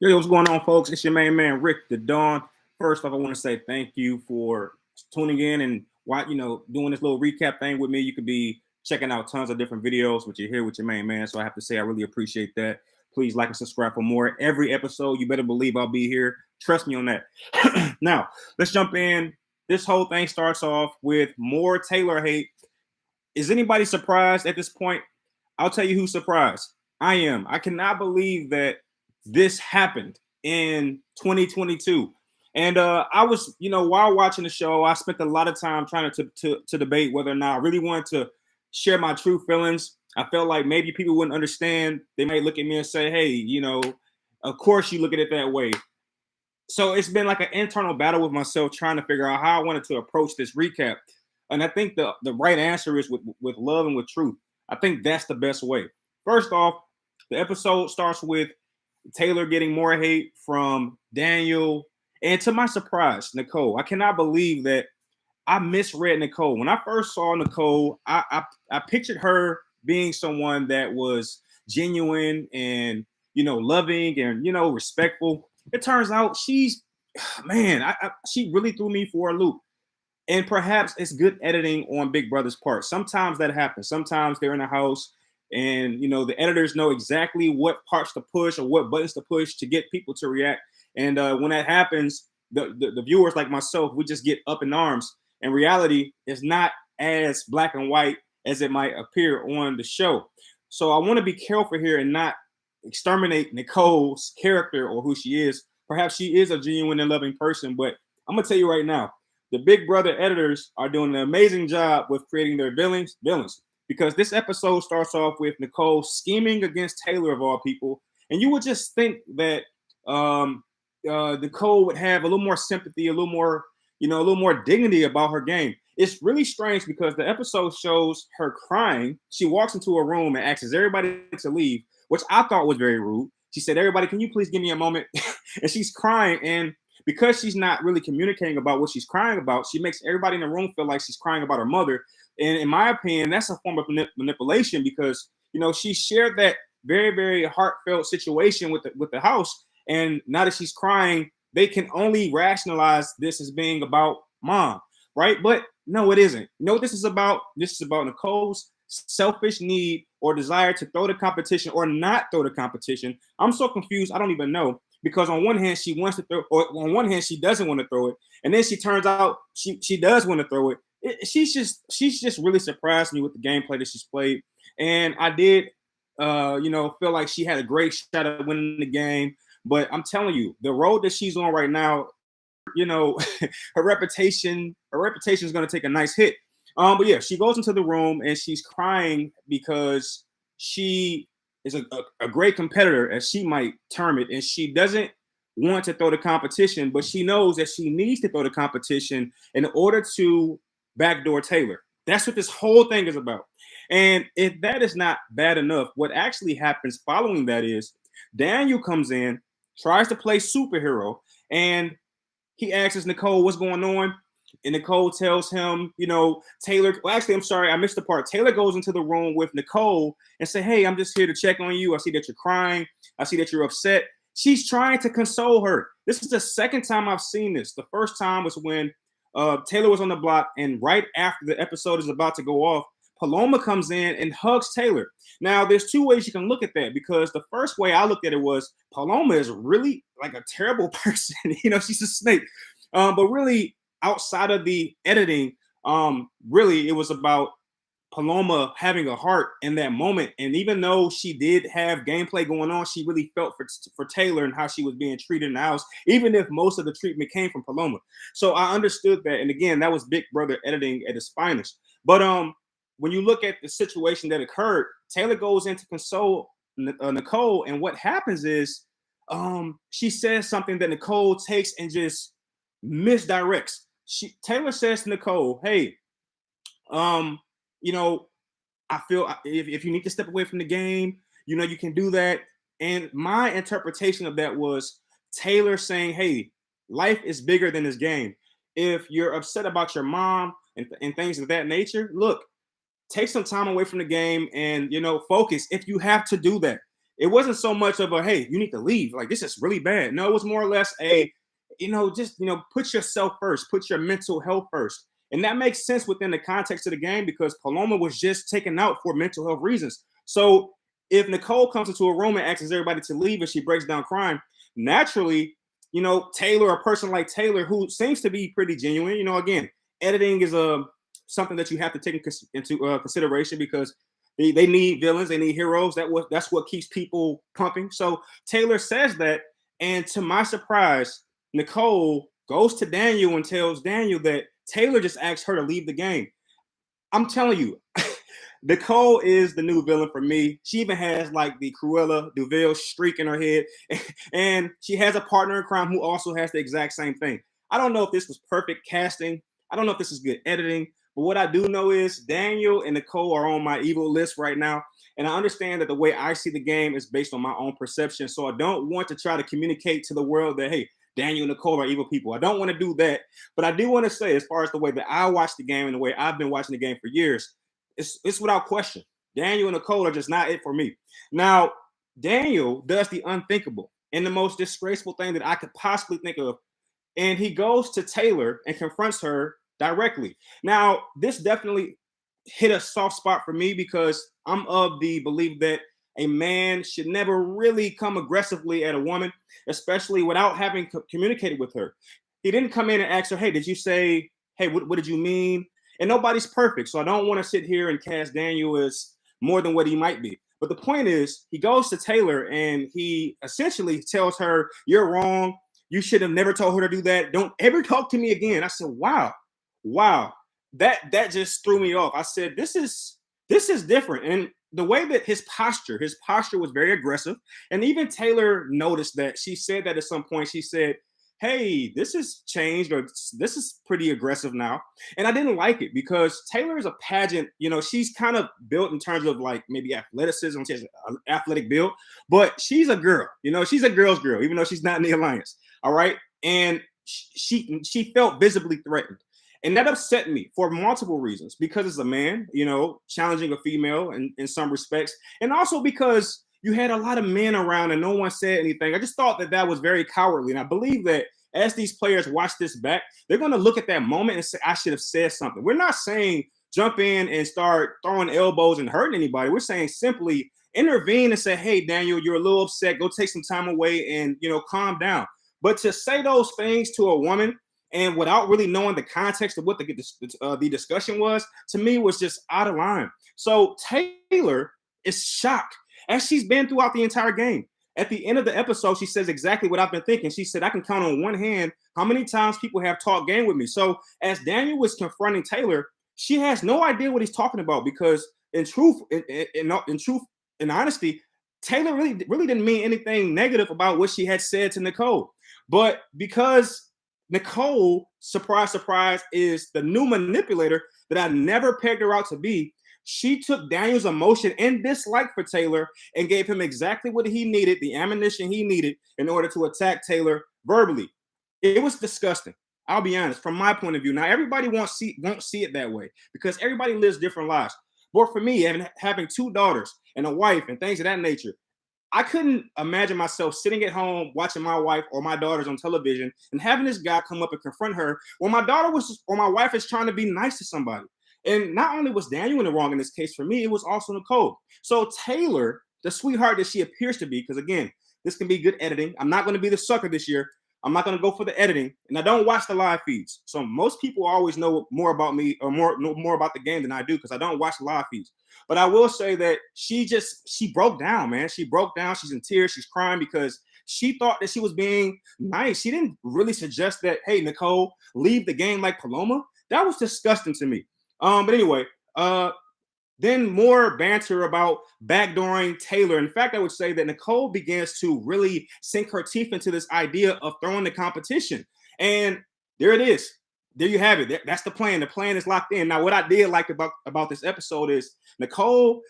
Yo, what's going on, folks? It's your main man, Rick the Dawn. First off, I want to say thank you for tuning in and doing this little recap thing with me. You could be checking out tons of different videos, but you're here with your main man. So I have to say, I really appreciate that. Please like and subscribe for more. Every episode, you better believe I'll be here. Trust me on that. Now, let's jump in. This whole thing starts off with more Taylor hate. Is anybody surprised at this point? I'll tell you who's surprised. I am. I cannot believe that this happened in 2022. And I was, while watching the show, I spent a lot of time trying to debate whether or not I really wanted to share my true feelings. I felt like maybe people wouldn't understand. They might look at me and say, hey, of course you look at it that way. So it's been like an internal battle with myself trying to figure out how I wanted to approach this recap. And I think the right answer is with love and with truth. I think that's the best way. First off, the episode starts with Taylor getting more hate from Daniel. And to my surprise, Nicole. I cannot believe that I misread Nicole. When I first saw Nicole, I pictured her being someone that was genuine and, loving and, respectful. It turns out she really threw me for a loop. And perhaps it's good editing on Big Brother's part. Sometimes that happens. Sometimes they're in a house and, the editors know exactly what parts to push or what buttons to push to get people to react. And when that happens, the viewers like myself, we just get up in arms. And reality is not as black and white as it might appear on the show. So I want to be careful here and not exterminate Nicole's character or who she is. Perhaps she is a genuine and loving person, but I'm going to tell you right now, the Big Brother editors are doing an amazing job with creating their villains, because this episode starts off with Nicole scheming against Taylor of all people. And you would just think that Nicole would have a little more sympathy, a little more dignity about her game. It's really strange because the episode shows her crying. She walks into a room and asks everybody to leave, which I thought was very rude. She said, everybody, can you please give me a moment? And she's crying. And because she's not really communicating about what she's crying about, she makes everybody in the room feel like she's crying about her mother. And in my opinion, that's a form of manipulation because, she shared that very, very heartfelt situation with the house. And now that she's crying, they can only rationalize this as being about mom, right? But no, it isn't. You know what this is about? This is about Nicole's selfish need or desire to throw the competition or not throw the competition. I'm so confused. I don't even know. Because on one hand, she wants to throw, or on one hand, she doesn't want to throw it. And then she turns out she does want to throw it. She's just really surprised me with the gameplay that she's played. And I did, feel like she had a great shot at winning the game. But I'm telling you, the road that she's on right now, her reputation is going to take a nice hit. But yeah, she goes into the room and she's crying because she is a great competitor, as she might term it, and she doesn't want to throw the competition, but she knows that she needs to throw the competition in order to backdoor Taylor. That's what this whole thing is about. And if that is not bad enough, what actually happens following that is Daniel comes in, tries to play superhero, and he asks Nicole what's going on. And Nicole tells him, Taylor, well, actually, I'm sorry, I missed the part. Taylor goes into the room with Nicole and say, hey, I'm just here to check on you. I see that you're crying. I see that you're upset. She's trying to console her. This is the second time I've seen this. The first time was when Taylor was on the block, and right after the episode is about to go off, Paloma comes in and hugs Taylor. Now, there's two ways you can look at that, because the first way I looked at it was Paloma is really like a terrible person. She's a snake. But really, outside of the editing, really, it was about Paloma having a heart in that moment. And even though she did have gameplay going on, she really felt for Taylor and how she was being treated in the house, even if most of the treatment came from Paloma. So I understood that. And again, that was Big Brother editing at its finest. But when you look at the situation that occurred, Taylor goes in to console Nicole. And what happens is she says something that Nicole takes and just misdirects. Taylor says to Nicole, hey, I feel if you need to step away from the game, you can do that. And my interpretation of that was Taylor saying, hey, life is bigger than this game. If you're upset about your mom and things of that nature, look, take some time away from the game and, focus if you have to do that. it wasn't so much of a, hey, you need to leave. Like, this is really bad. No, it was more or less a, just, put yourself first, put your mental health first. And that makes sense within the context of the game because Paloma was just taken out for mental health reasons. So if Nicole comes into a room and asks everybody to leave and she breaks down crying, naturally, Taylor, a person like Taylor, who seems to be pretty genuine, again, editing is something that you have to take into consideration because they need villains, they need heroes. That's what keeps people pumping. So Taylor says that, and to my surprise, Nicole goes to Daniel and tells Daniel that Taylor just asked her to leave the game. I'm telling you, Nicole is the new villain for me. She even has like the Cruella DeVille streak in her head, and she has a partner in crime who also has the exact same thing. I don't know if this was perfect casting. I don't know if this is good editing, but what I do know is Daniel and Nicole are on my evil list right now. And I understand that the way I see the game is based on my own perception. So I don't want to try to communicate to the world that, hey, Daniel and Nicole are evil people. I don't want to do that. But I do want to say, as far as the way that I watch the game and the way I've been watching the game for years, it's without question. Daniel and Nicole are just not it for me. Now, Daniel does the unthinkable and the most disgraceful thing that I could possibly think of. And he goes to Taylor and confronts her directly. Now, this definitely hit a soft spot for me because I'm of the belief that a man should never really come aggressively at a woman, especially without having communicated with her. He didn't come in and ask her, hey, did you say, hey, what did you mean? And nobody's perfect. So I don't want to sit here and cast Daniel as more than what he might be. But the point is, he goes to Taylor and he essentially tells her, you're wrong. You should have never told her to do that. Don't ever talk to me again. I said, wow. That just threw me off. I said, this is different. And the way that his posture was very aggressive. And even Taylor noticed that. She said that at some point. She said, hey, this has changed, or this is pretty aggressive now. And I didn't like it because Taylor is a pageant. She's kind of built in terms of like maybe athleticism. She has an athletic build, but she's a girl. She's a girl's girl, even though she's not in the alliance. All right. And she felt visibly threatened. And that upset me for multiple reasons, because it's a man, challenging a female in some respects. And also because you had a lot of men around and no one said anything. I just thought that was very cowardly. And I believe that as these players watch this back, they're going to look at that moment and say, I should have said something. We're not saying jump in and start throwing elbows and hurting anybody. We're saying simply intervene and say, hey, Daniel, you're a little upset. Go take some time away and, calm down. But to say those things to a woman, and without really knowing the context of what the discussion was, to me was just out of line. So Taylor is shocked, as she's been throughout the entire game. At the end of the episode, she says exactly what I've been thinking. She said, I can count on one hand how many times people have talked game with me. So as Daniel was confronting Taylor, she has no idea what he's talking about, because in truth and honesty, Taylor really didn't mean anything negative about what she had said to Nicole. But because Nicole, surprise, surprise, is the new manipulator that I never pegged her out to be, she took Daniel's emotion and dislike for Taylor and gave him exactly what he needed, the ammunition he needed in order to attack Taylor verbally. It was disgusting. I'll be honest, from my point of view. Now, everybody won't see it that way because everybody lives different lives. But for me, having two daughters and a wife and things of that nature, I couldn't imagine myself sitting at home watching my wife or my daughters on television and having this guy come up and confront her when my wife is trying to be nice to somebody. And not only was Daniel in the wrong in this case for me, it was also Nicole. So Taylor, the sweetheart that she appears to be, because again, this can be good editing. I'm not going to be the sucker this year. I'm not going to go for the editing, and I don't watch the live feeds. So most people always know more about me or know more about the game than I do because I don't watch the live feeds. But I will say that she broke down, man. She broke down. She's in tears. She's crying because she thought that she was being nice. She didn't really suggest that, hey, Nicole, leave the game like Paloma. That was disgusting to me. But anyway, then more banter about backdooring Taylor. In fact, I would say that Nicole begins to really sink her teeth into this idea of throwing the competition. And there it is. There you have it. That's the plan. The plan is locked in. Now, what I did like about this episode is Nicole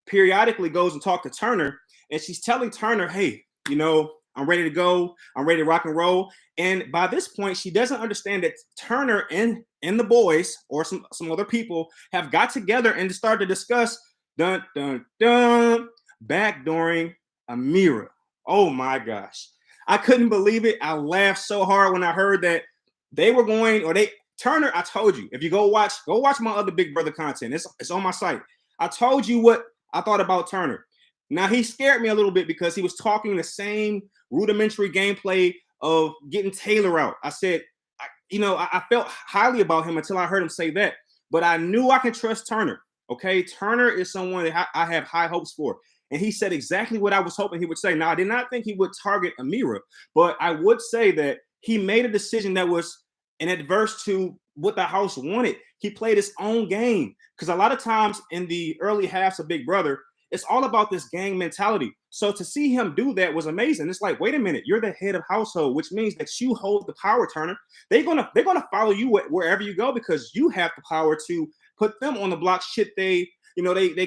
periodically goes and talks to Turner, and she's telling Turner, hey, I'm ready to go. I'm ready to rock and roll. And by this point, she doesn't understand that Turner and the boys or some other people have got together and started to discuss backdooring Ameerah. Oh my gosh. I couldn't believe it. I laughed so hard when I heard that they were going, or they Turner, I told you, if you go watch my other Big Brother content. It's on my site. I told you what I thought about Turner. Now he scared me a little bit because he was talking the same rudimentary gameplay of getting Taylor out. I said, I felt highly about him until I heard him say that. But I knew I can trust Turner. Okay, Turner is someone that I have high hopes for. And he said exactly what I was hoping he would say. Now, I did not think he would target Ameerah, but I would say that he made a decision that was an adverse to what the house wanted. He played his own game. Because a lot of times in the early halves of Big Brother, it's all about this gang mentality. So to see him do that was amazing. It's like, wait a minute, you're the head of household, which means that you hold the power, Turner. They're gonna follow you wherever you go because you have the power to put them on the block. Shit, they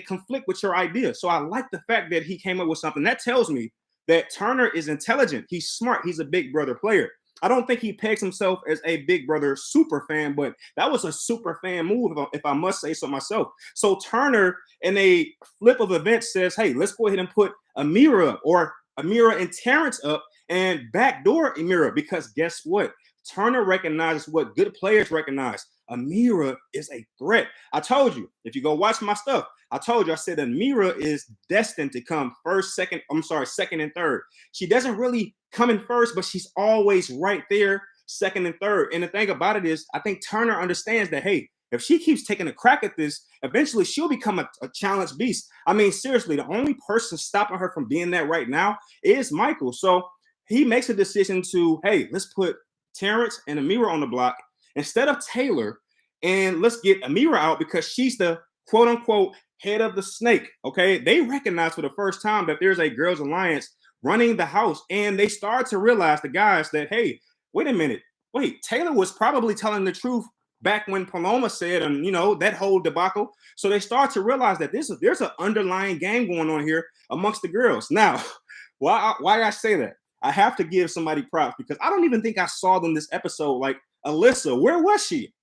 conflict with your idea. So I like the fact that he came up with something that tells me that Turner is intelligent. He's smart. He's a Big Brother player. I don't think he pegs himself as a Big Brother super fan, but that was a super fan move, if I must say so myself. So Turner, in a flip of events, says, hey, let's go ahead and put Ameerah and Terrence up and backdoor Ameerah, because guess what? Turner recognizes what good players recognize. Ameerah is a threat. I told you, if you go watch my stuff, I said Ameerah is destined to come second and third. She doesn't really come in first, but she's always right there, second and third. And the thing about it is, I think Turner understands that, hey, if she keeps taking a crack at this, eventually she'll become a challenge beast. I mean, seriously, the only person stopping her from being that right now is Michael. So he makes a decision to, hey, let's put Terrence and Ameerah on the block instead of Taylor, and let's get Ameerah out because she's the quote unquote head of the snake. Okay, they recognize for the first time that there's a girls' alliance running the house, and they start to realize, the guys, that, hey, wait a minute, Taylor was probably telling the truth back when Paloma said, and that whole debacle. So they start to realize that there's an underlying game going on here amongst the girls. Now, why I say that? I have to give somebody props because I don't even think I saw them this episode. Like Alyssa, where was she?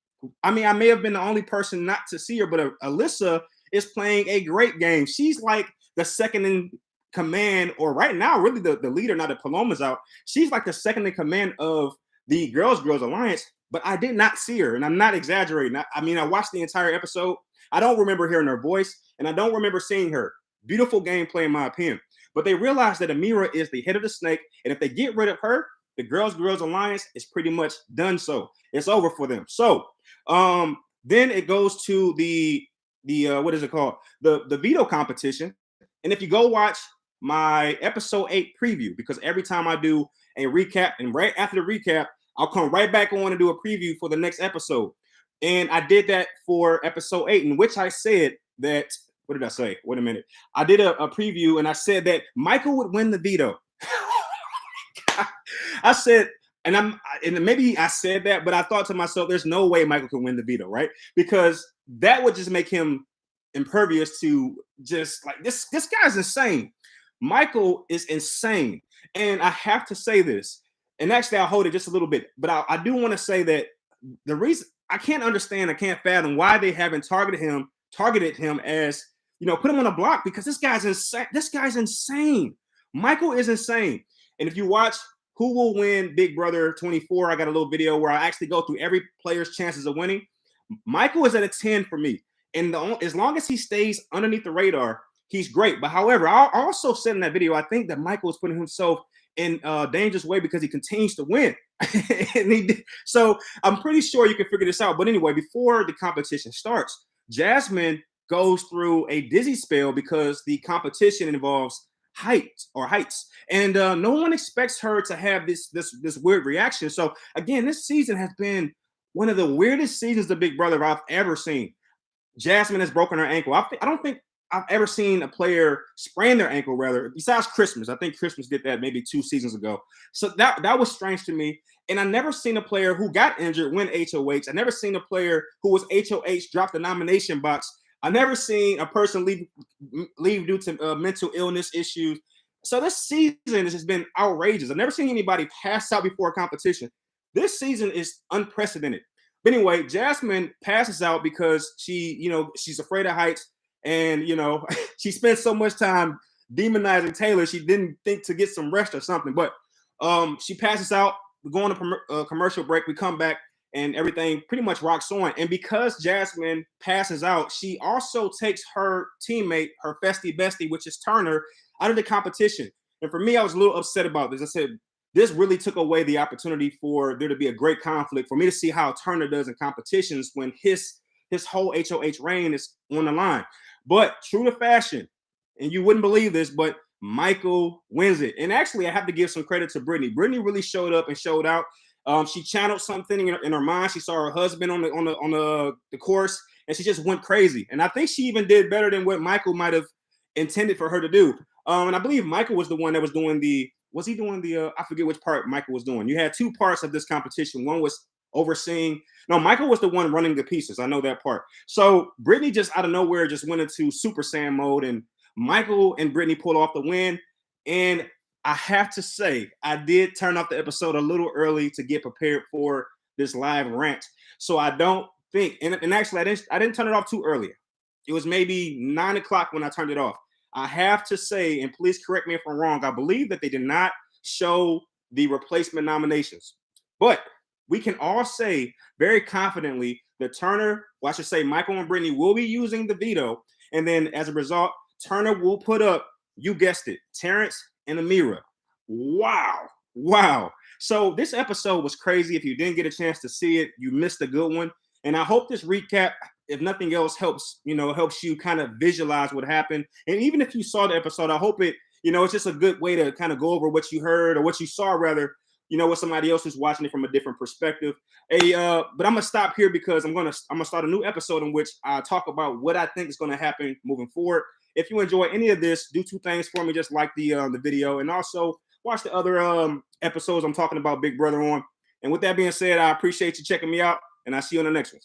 I mean, I may have been the only person not to see her, but Alyssa is playing a great game. She's like the second in command, or right now, really the leader, now that Paloma's out. She's like the second in command of the Girls Alliance, but I did not see her, and I'm not exaggerating. I watched the entire episode. I don't remember hearing her voice, and I don't remember seeing her. Beautiful gameplay, in my opinion. But they realize that Ameerah is the head of the snake, and if they get rid of her, the Girls Alliance is pretty much done. So it's over for them. So then it goes to the what is it called? The veto competition. And if you go watch my episode 8 preview, because every time I do a recap, and right after the recap, I'll come right back on and do a preview for the next episode. And I did that for episode 8, in which I said that, what did I say? Wait a minute. I did a preview, and I said that Michael would win the veto. I said, and maybe I said that, but I thought to myself, there's no way Michael can win the veto, right? Because that would just make him impervious to just like this guy's insane. Michael is insane. And I have to say this, and actually I'll hold it just a little bit, but I do want to say that the reason I can't fathom why they haven't targeted him as, put him on a block, because this guy's insane. Michael is insane. And if you watch Who Will Win Big Brother 24, I got a little video where I actually go through every player's chances of winning. Michael is at a 10 for me. And as long as he stays underneath the radar, he's great. But however, I also said in that video, I think that Michael is putting himself in a dangerous way because he continues to win. So I'm pretty sure you can figure this out. But anyway, before the competition starts, Jasmine goes through a dizzy spell because the competition involves heights, and no one expects her to have this weird reaction. So again, this season has been one of the weirdest seasons of Big Brother I've ever seen. Jasmine has broken her ankle. I don't think I've ever seen a player sprain their ankle, rather, besides Christmas. I think Christmas did that maybe 2 seasons ago. So that was strange to me. And I never seen a player who got injured win HOH. I never seen a player who was HOH drop the nomination box. I never seen a person leave due to mental illness issues. So this season has just been outrageous. I've never seen anybody pass out before a competition. This season is unprecedented. But anyway, Jasmine passes out because she's afraid of heights, and she spends so much time demonizing Taylor. She didn't think to get some rest or something, but she passes out. We go on a commercial break. We come back and everything pretty much rocks on. And because Jasmine passes out, she also takes her teammate, her festie bestie, which is Turner, out of the competition. And for me, I was a little upset about this. I said, this really took away the opportunity for there to be a great conflict, for me to see how Turner does in competitions when his whole HOH reign is on the line. But true to fashion, and you wouldn't believe this, but Michael wins it. And actually, I have to give some credit to Brittany. Brittany really showed up and showed out. She channeled something in her mind. She saw her husband on the course, and she just went crazy. And I think she even did better than what Michael might have intended for her to do. And I believe Michael was the one that was doing I forget which part Michael was doing. You had two parts of this competition. One was overseeing. No, Michael was the one running the pieces. I know that part. So Brittany just out of nowhere just went into Super Saiyan mode, and Michael and Brittany pulled off the win. And I have to say, I did turn off the episode a little early to get prepared for this live rant. So I don't think, and actually I didn't turn it off too early. It was maybe 9 o'clock when I turned it off. I have to say, and please correct me if I'm wrong, I believe that they did not show the replacement nominations. But we can all say very confidently that Turner, well, I should say Michael and Brittany will be using the veto. And then as a result, Turner will put up, you guessed it, Terrence and Ameerah. Wow. So this episode was crazy. If you didn't get a chance to see it, you missed a good one. And I hope this recap, if nothing else, helps you kind of visualize what happened. And even if you saw the episode, I hope it, it's just a good way to kind of go over what you heard or what you saw rather, with somebody else who's watching it from a different perspective. But I'm gonna stop here because I'm gonna start a new episode in which I talk about what I think is gonna happen moving forward. If you enjoy any of this, do two things for me. Just like the video, and also watch the other episodes I'm talking about Big Brother on. And with that being said, I appreciate you checking me out, and I'll see you on the next one.